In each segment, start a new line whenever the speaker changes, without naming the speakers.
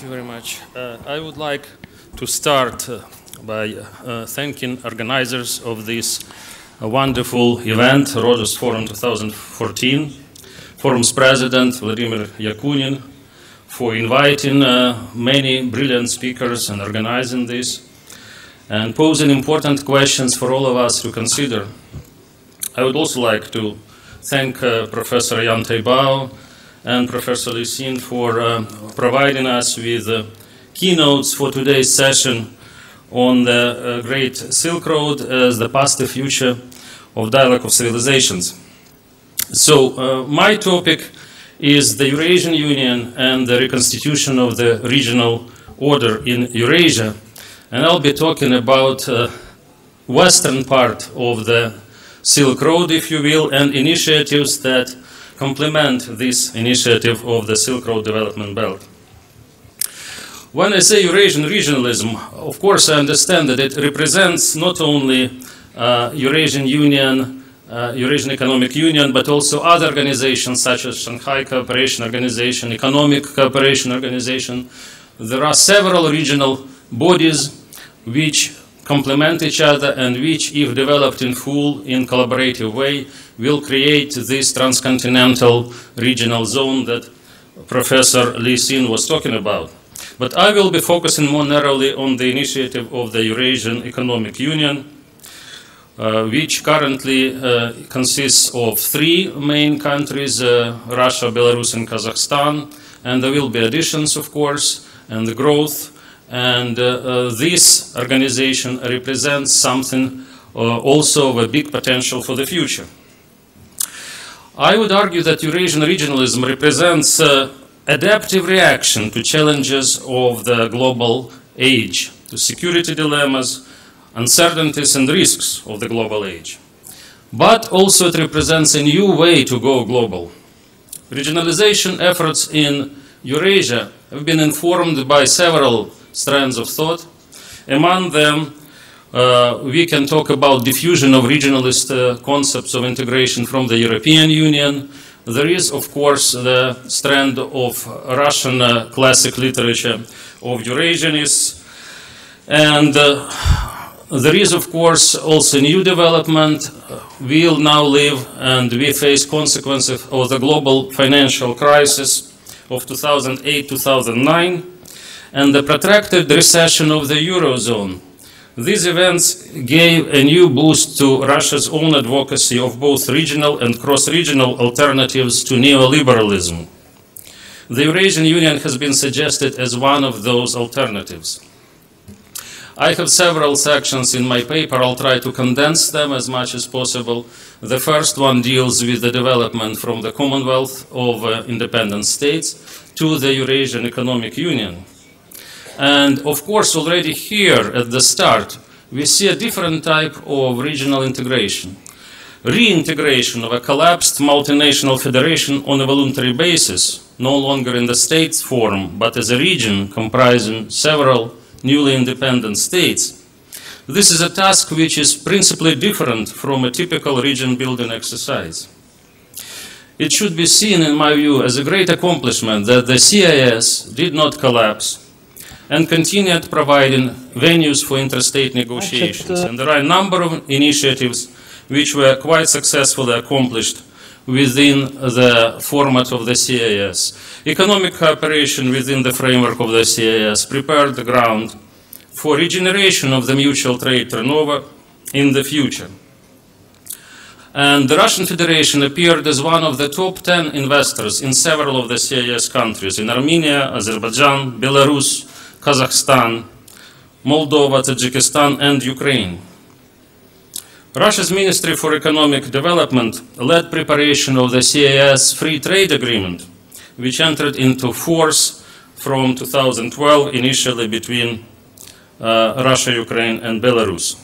you very much. I would like to start by thanking organizers of this wonderful event, Rhodes Forum 2014, Forum's president, Vladimir Yakunin, for inviting many brilliant speakers and organizing this, and posing important questions for all of us to consider. I would also like to thank Professor Jan Teibau and Professor Lysin for providing us with keynotes for today's session on the Great Silk Road as the past and future of dialogue of civilizations. So my topic is the Eurasian Union and the reconstitution of the regional order in Eurasia. And I'll be talking about western part of the Silk Road, if you will, and initiatives that complement this initiative of the Silk Road Development Belt. When I say Eurasian regionalism, of course I understand that it represents not only Eurasian Union, Eurasian Economic Union, but also other organizations such as Shanghai Cooperation Organization, Economic Cooperation Organization. There are several regional bodies which complement each other and which, if developed in full, in collaborative way, will create this transcontinental regional zone that Professor Lysin was talking about. But I will be focusing more narrowly on the initiative of the Eurasian Economic Union, which currently consists of three main countries, Russia, Belarus, and Kazakhstan, and there will be additions, of course, and the growth. And this organization represents something also of a big potential for the future. I would argue that Eurasian regionalism represents adaptive reaction to challenges of the global age, to security dilemmas, uncertainties and risks of the global age. But also it represents a new way to go global. Regionalization efforts in Eurasia have been informed by several strands of thought. Among them, we can talk about diffusion of regionalist concepts of integration from the European Union. There is, of course, the strand of Russian classic literature of Eurasianists. And there is, of course, also new development. We'll now live and we face consequences of the global financial crisis of 2008-2009 and the protracted recession of the Eurozone. These events gave a new boost to Russia's own advocacy of both regional and cross-regional alternatives to neoliberalism. The Eurasian Union has been suggested as one of those alternatives. I have several sections in my paper. I'll try to condense them as much as possible. The first one deals with the development from the Commonwealth of independent states to the Eurasian Economic Union. And of course, already here at the start, we see a different type of regional integration. Reintegration of a collapsed multinational federation on a voluntary basis, no longer in the states form, but as a region comprising several newly independent states. This is a task which is principally different from a typical region building exercise. It should be seen, in my view, as a great accomplishment that the CIS did not collapse and continued providing venues for interstate negotiations. And there are a number of initiatives which were quite successfully accomplished within the format of the CIS. Economic cooperation within the framework of the CIS prepared the ground for regeneration of the mutual trade turnover in the future. And the Russian Federation appeared as one of the top 10 investors in several of the CIS countries, in Armenia, Azerbaijan, Belarus, Kazakhstan, Moldova, Tajikistan, and Ukraine. Russia's Ministry for Economic Development led preparation of the CIS Free Trade Agreement, which entered into force from 2012, initially between Russia, Ukraine, and Belarus.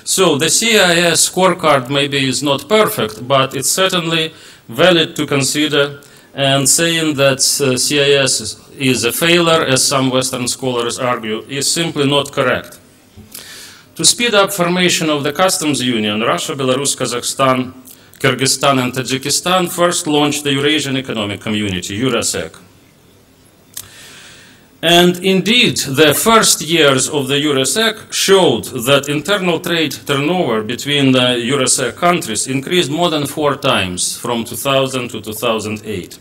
So the CIS scorecard maybe is not perfect, but it's certainly valid to consider, and saying that CIS is a failure, as some Western scholars argue, is simply not correct. To speed up formation of the customs union, Russia, Belarus, Kazakhstan, Kyrgyzstan, and Tajikistan first launched the Eurasian Economic Community, EURASEC. And indeed, the first years of the EURASEC showed that internal trade turnover between the EURASEC countries increased more than 4 times from 2000 to 2008.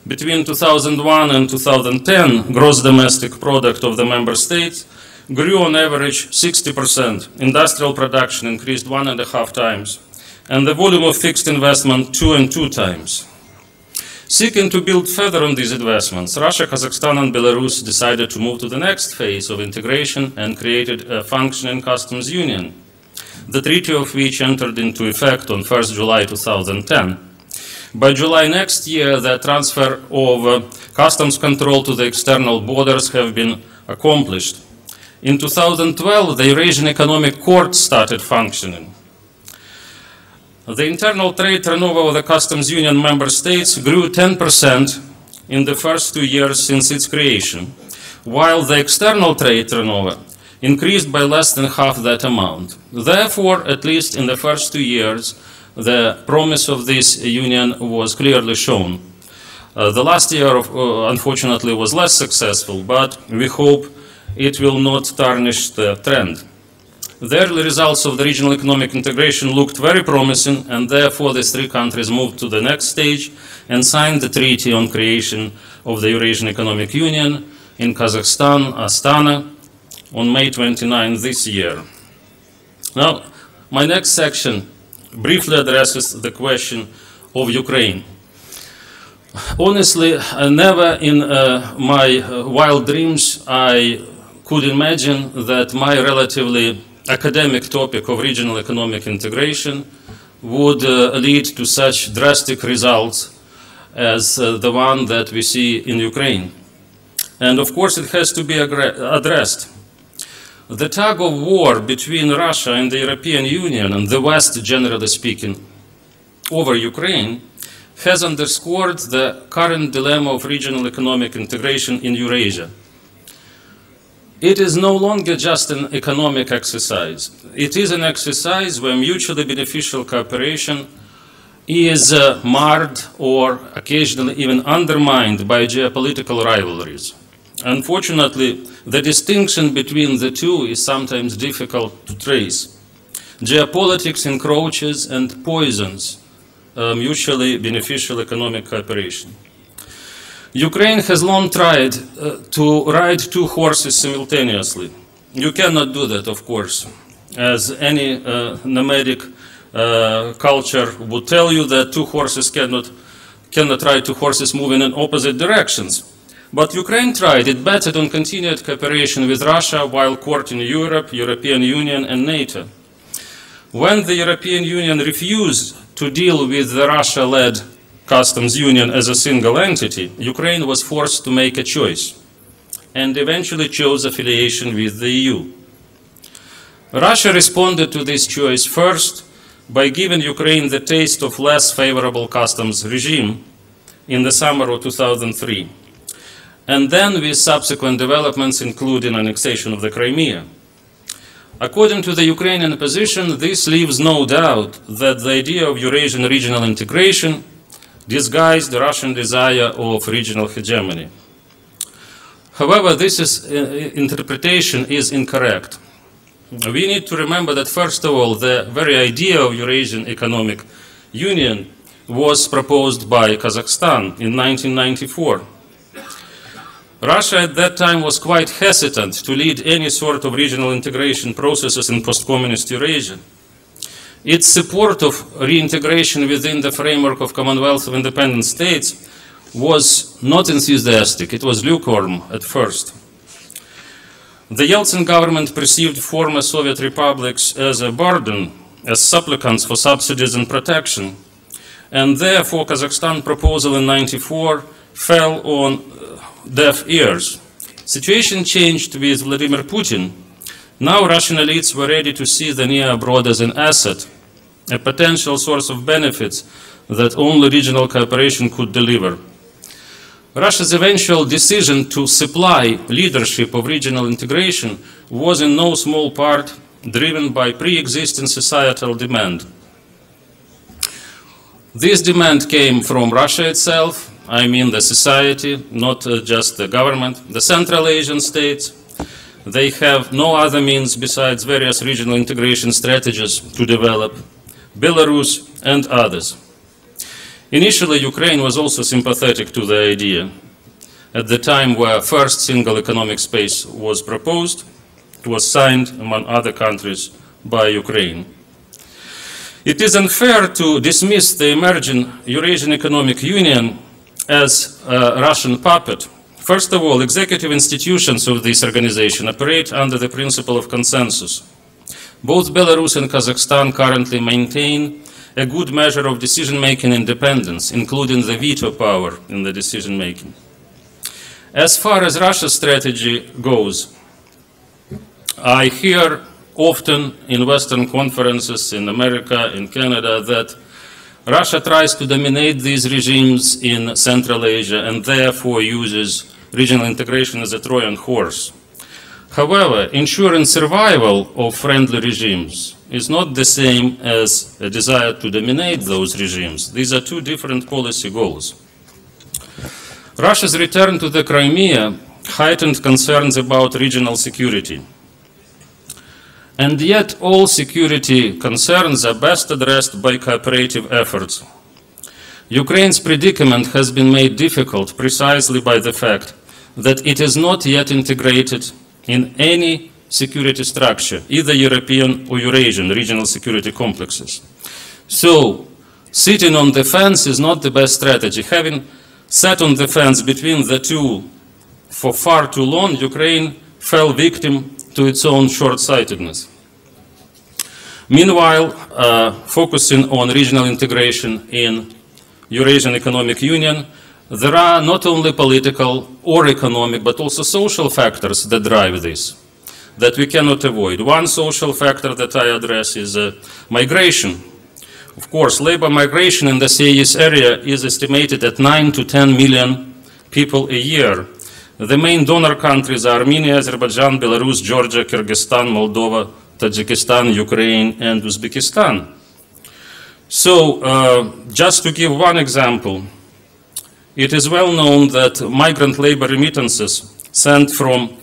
Between 2001 and 2010, gross domestic product of the member states grew on average 60%. Industrial production increased 1.5 times, and the volume of fixed investment 2.2 times. Seeking to build further on these investments, Russia, Kazakhstan, and Belarus decided to move to the next phase of integration and created a functioning customs union, the treaty of which entered into effect on 1st July 2010. By July next year, the transfer of customs control to the external borders have been accomplished. In 2012, the Eurasian Economic Court started functioning. The internal trade turnover of the customs union member states grew 10% in the first 2 years since its creation, while the external trade turnover increased by less than half that amount. Therefore, at least in the first 2 years, the promise of this union was clearly shown. The last year, unfortunately, was less successful, but we hope it will not tarnish the trend. The early results of the regional economic integration looked very promising, and therefore these 3 countries moved to the next stage and signed the treaty on creation of the Eurasian Economic Union in Kazakhstan, Astana, on May 29 this year. Now, my next section briefly addresses the question of Ukraine. Honestly, never in my wild dreams I could imagine that my relatively academic topic of regional economic integration would lead to such drastic results as the one that we see in Ukraine. And of course it has to be addressed. The tug of war between Russia and the European Union and the West, generally speaking, over Ukraine has underscored the current dilemma of regional economic integration in Eurasia. It is no longer just an economic exercise. It is an exercise where mutually beneficial cooperation is marred or occasionally even undermined by geopolitical rivalries. Unfortunately, the distinction between the two is sometimes difficult to trace. Geopolitics encroaches and poisons mutually beneficial economic cooperation. Ukraine has long tried to ride 2 horses simultaneously. You cannot do that, of course, as any nomadic culture would tell you that 2 horses cannot ride 2 horses moving in opposite directions. But Ukraine tried. It betted on continued cooperation with Russia while courting Europe, European Union, and NATO. When the European Union refused to deal with the Russia-led customs union as a single entity, Ukraine was forced to make a choice and eventually chose affiliation with the EU. Russia responded to this choice first by giving Ukraine the taste of less favorable customs regime in the summer of 2003, and then with subsequent developments including annexation of the Crimea. According to the Ukrainian position, this leaves no doubt that the idea of Eurasian regional integration disguised the Russian desire of regional hegemony. However, this interpretation is incorrect. We need to remember that, first of all, the very idea of Eurasian Economic Union was proposed by Kazakhstan in 1994. Russia at that time was quite hesitant to lead any sort of regional integration processes in post-communist Eurasia. Its support of reintegration within the framework of Commonwealth of independent states was not enthusiastic. It was lukewarm at first. The Yeltsin government perceived former Soviet republics as a burden, as supplicants for subsidies and protection, and therefore Kazakhstan's proposal in '94 fell on deaf ears. Situation changed with Vladimir Putin. Now Russian elites were ready to see the near abroad as an asset, a potential source of benefits that only regional cooperation could deliver. Russia's eventual decision to supply leadership of regional integration was in no small part driven by pre-existing societal demand. This demand came from Russia itself, I mean the society, not just the government. The Central Asian states, they have no other means besides various regional integration strategies to develop. Belarus and others. Initially, Ukraine was also sympathetic to the idea. At the time where first single economic space was proposed, it was signed, among other countries, by Ukraine. It is unfair to dismiss the emerging Eurasian Economic Union as a Russian puppet. First of all, executive institutions of this organization operate under the principle of consensus. Both Belarus and Kazakhstan currently maintain a good measure of decision-making independence, including the veto power in the decision-making. As far as Russia's strategy goes, I hear often in Western conferences in America, in Canada, that Russia tries to dominate these regimes in Central Asia and therefore uses regional integration as a Trojan horse. However, ensuring survival of friendly regimes is not the same as a desire to dominate those regimes. These are two different policy goals. Russia's return to the Crimea heightened concerns about regional security. And yet all security concerns are best addressed by cooperative efforts. Ukraine's predicament has been made difficult precisely by the fact that it is not yet integrated in any security structure, either European or Eurasian regional security complexes. So, sitting on the fence is not the best strategy. Having sat on the fence between the two for far too long, Ukraine fell victim to its own short-sightedness. Meanwhile, focusing on regional integration in Eurasian Economic Union, there are not only political or economic, but also social factors that drive this, that we cannot avoid. One social factor that I address is migration. Of course, labor migration in the CIS area is estimated at 9 to 10 million people a year. The main donor countries are Armenia, Azerbaijan, Belarus, Georgia, Kyrgyzstan, Moldova, Tajikistan, Ukraine, and Uzbekistan. So, just to give one example, it is well known that migrant labor remittances sent from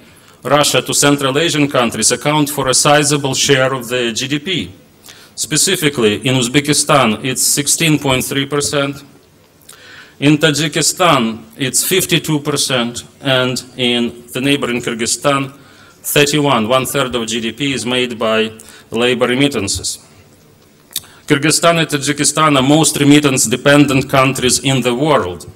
Russia to Central Asian countries account for a sizable share of the GDP. Specifically, in Uzbekistan, it's 16.3%. In Tajikistan, it's 52%. And in the neighboring Kyrgyzstan, 31, one-third of GDP is made by labor remittances. Kyrgyzstan and Tajikistan are most remittance-dependent countries in the world.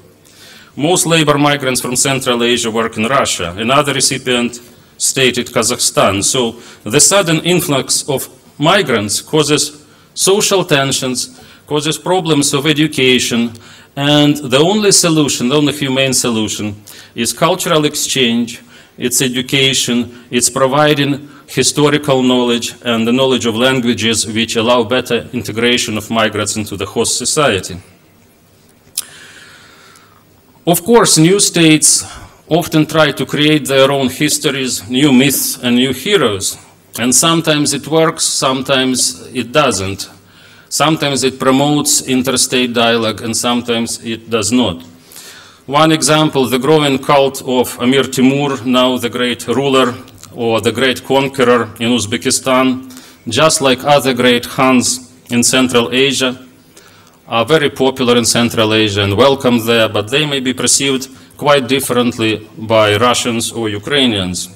Most labor migrants from Central Asia work in Russia. Another recipient stated Kazakhstan. So the sudden influx of migrants causes social tensions, causes problems of education, and the only solution, the only humane solution, is cultural exchange, it's education, it's providing historical knowledge and the knowledge of languages which allow better integration of migrants into the host society. Of course, new states often try to create their own histories, new myths and new heroes. And sometimes it works, sometimes it doesn't. Sometimes it promotes interstate dialogue and sometimes it does not. One example, the growing cult of Amir Timur, now the great ruler or the great conqueror in Uzbekistan, just like other great Khans in Central Asia, are very popular in Central Asia and welcome there, but they may be perceived quite differently by Russians or Ukrainians.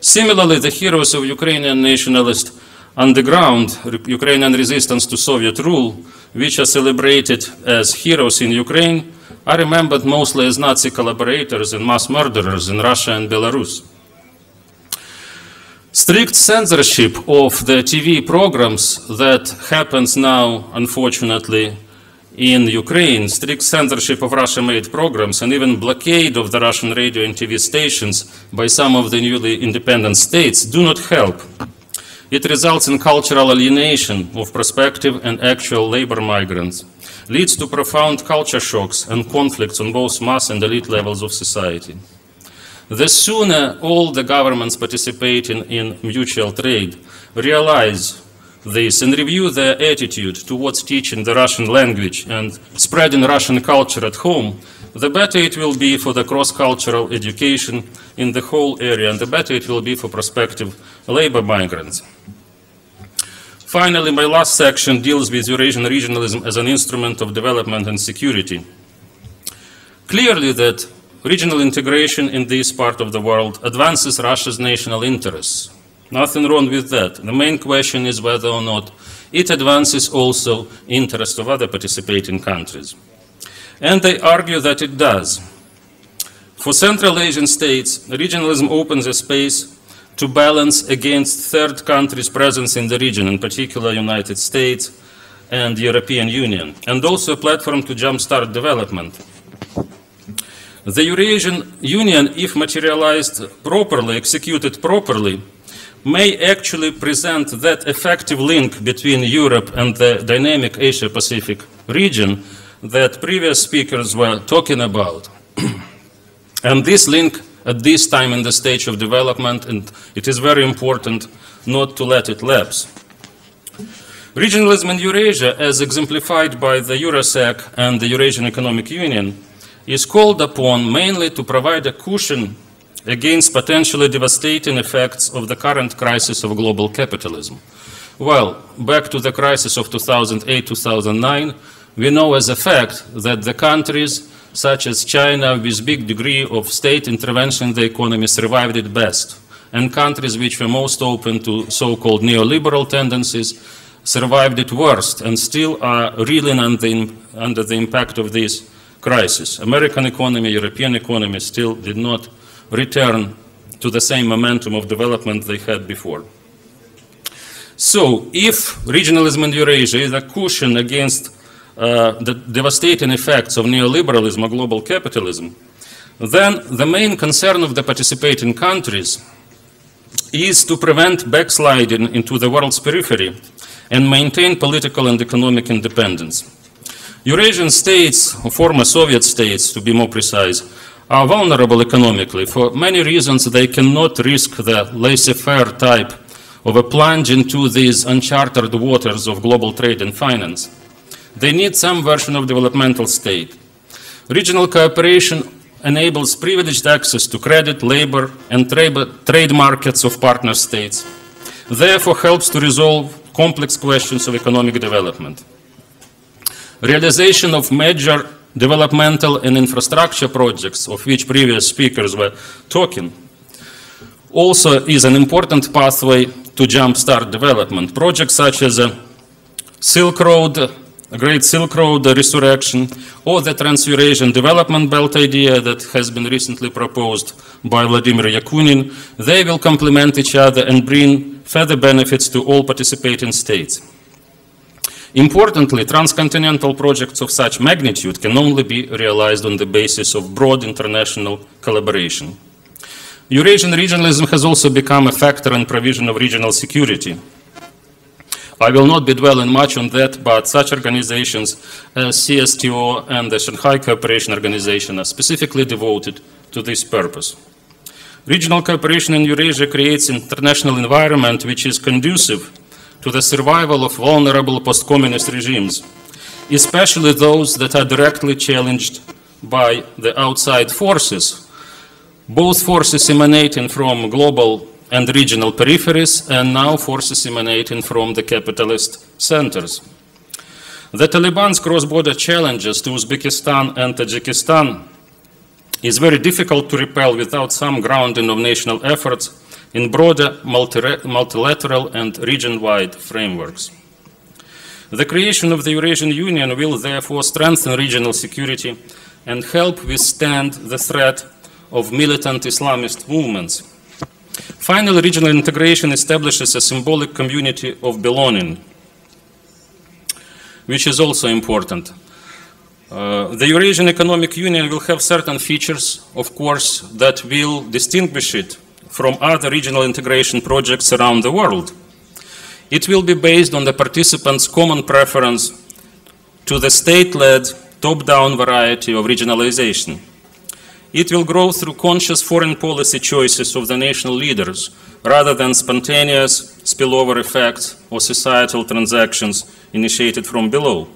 Similarly, the heroes of Ukrainian nationalist underground, Ukrainian resistance to Soviet rule, which are celebrated as heroes in Ukraine, are remembered mostly as Nazi collaborators and mass murderers in Russia and Belarus. Strict censorship of the TV programs that happens now, unfortunately, in Ukraine, strict censorship of Russian-made programs and even blockade of the Russian radio and TV stations by some of the newly independent states do not help. It results in cultural alienation of prospective and actual labor migrants, leads to profound culture shocks and conflicts on both mass and elite levels of society. The sooner all the governments participating in mutual trade realize this and review their attitude towards teaching the Russian language and spreading Russian culture at home, the better it will be for the cross-cultural education in the whole area, and the better it will be for prospective labor migrants. Finally, my last section deals with Eurasian regionalism as an instrument of development and security. Clearly that regional integration in this part of the world advances Russia's national interests. Nothing wrong with that. The main question is whether or not it advances also interests of other participating countries. And they argue that it does. For Central Asian states, regionalism opens a space to balance against third countries' presence in the region, in particular United States and the European Union, and also a platform to jumpstart development. The Eurasian Union, if materialized properly, executed properly, may actually present that effective link between Europe and the dynamic Asia-Pacific region that previous speakers were talking about. And this link at this time in the stage of development, and it is very important not to let it lapse. Regionalism in Eurasia, as exemplified by the EURASEC and the Eurasian Economic Union, is called upon mainly to provide a cushion against potentially devastating effects of the current crisis of global capitalism. Well, back to the crisis of 2008-2009, we know as a fact that the countries such as China with big degree of state intervention in the economy survived it best, and countries which were most open to so-called neoliberal tendencies survived it worst and still are reeling under the impact of this crisis. American economy, European economy still did not return to the same momentum of development they had before. So, if regionalism in Eurasia is a cushion against the devastating effects of neoliberalism or global capitalism, then the main concern of the participating countries is to prevent backsliding into the world's periphery and maintain political and economic independence. Eurasian states, or former Soviet states to be more precise, are vulnerable economically. For many reasons, they cannot risk the laissez-faire type of a plunge into these uncharted waters of global trade and finance. They need some version of developmental state. Regional cooperation enables privileged access to credit, labor, and trade markets of partner states. Therefore, helps to resolve complex questions of economic development. Realization of major developmental and infrastructure projects, of which previous speakers were talking, also is an important pathway to jumpstart development. Projects such as a Silk Road, a Great Silk Road resurrection, or the Trans-Eurasian Development Belt idea that has been recently proposed by Vladimir Yakunin, they will complement each other and bring further benefits to all participating states. Importantly, transcontinental projects of such magnitude can only be realized on the basis of broad international collaboration. Eurasian regionalism has also become a factor in provision of regional security. I will not be dwelling much on that, but such organizations as CSTO and the Shanghai Cooperation Organization are specifically devoted to this purpose. Regional cooperation in Eurasia creates an international environment which is conducive to the survival of vulnerable post-communist regimes, especially those that are directly challenged by the outside forces, both forces emanating from global and regional peripheries, and now forces emanating from the capitalist centers. The Taliban's cross-border challenges to Uzbekistan and Tajikistan is very difficult to repel without some grounding of national efforts in broader multilateral and region-wide frameworks. The creation of the Eurasian Union will therefore strengthen regional security and help withstand the threat of militant Islamist movements. Finally, regional integration establishes a symbolic community of belonging, which is also important. The Eurasian Economic Union will have certain features, of course, that will distinguish it from other regional integration projects around the world. It will be based on the participants' common preference to the state-led, top-down variety of regionalization. It will grow through conscious foreign policy choices of the national leaders, rather than spontaneous spillover effects or societal transactions initiated from below.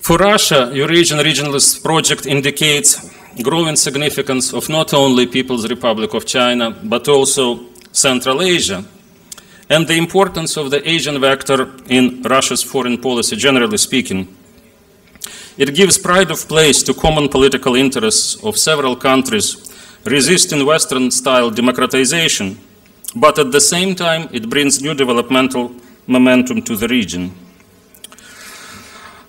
For Russia, Eurasian regionalist project indicates growing significance of not only People's Republic of China, but also Central Asia, and the importance of the Asian vector in Russia's foreign policy, generally speaking. It gives pride of place to common political interests of several countries resisting Western-style democratization, but at the same time it brings new developmental momentum to the region.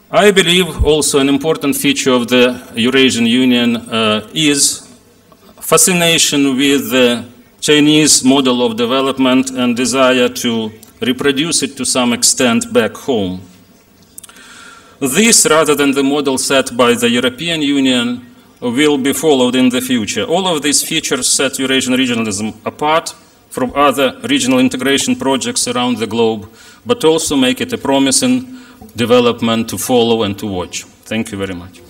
I believe also an important feature of the Eurasian Union is fascination with the Chinese model of development and desire to reproduce it to some extent back home. This, rather than the model set by the European Union, will be followed in the future. All of these features set Eurasian regionalism apart from other regional integration projects around the globe, but also make it a promising development to follow and to watch. Thank you very much.